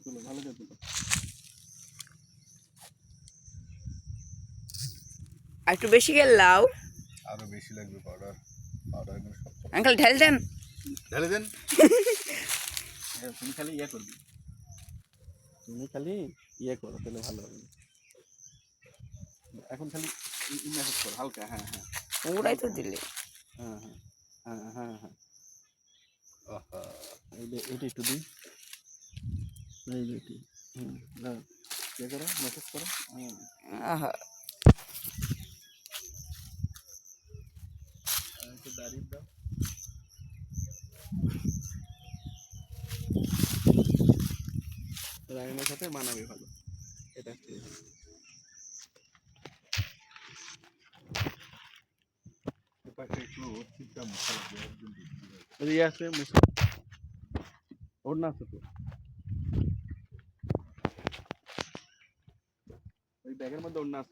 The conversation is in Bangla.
তুলো ভালো করে তুলো। আর একটু বেশি গেলাও, আরো বেশি লাগবে পাউডার। পাউডার গুলো সব আঙ্কেল ঢেল দেন। ঢেলে দেন। তুমি খালি ইয়ে করবি, তুমি খালি ইয়ে করো তাহলে ভালো হবে। এখন খালি ম্যাসেজ করো হালকা। হ্যাঁ হ্যাঁ ওরাই তো দিলে। হ্যাঁ হ্যাঁ হ্যাঁ হ্যাঁ হ্যাঁ আহা, এইটা একটু দিই, এই যে এটি। না ইয়ে করো, ম্যাসেজ করো। আহা, একটু দাঁড়িয়ে দাও। রায়নের সাথে মানাবে ভালো, এটা একটু এটাকে একটু ঠিকঠাক মশলা দিয়ে একদম দিয়ে দিতে হবে। ওই আছে ওর না আছে তো, ওই ব্যাগের মধ্যে ওর না আছে।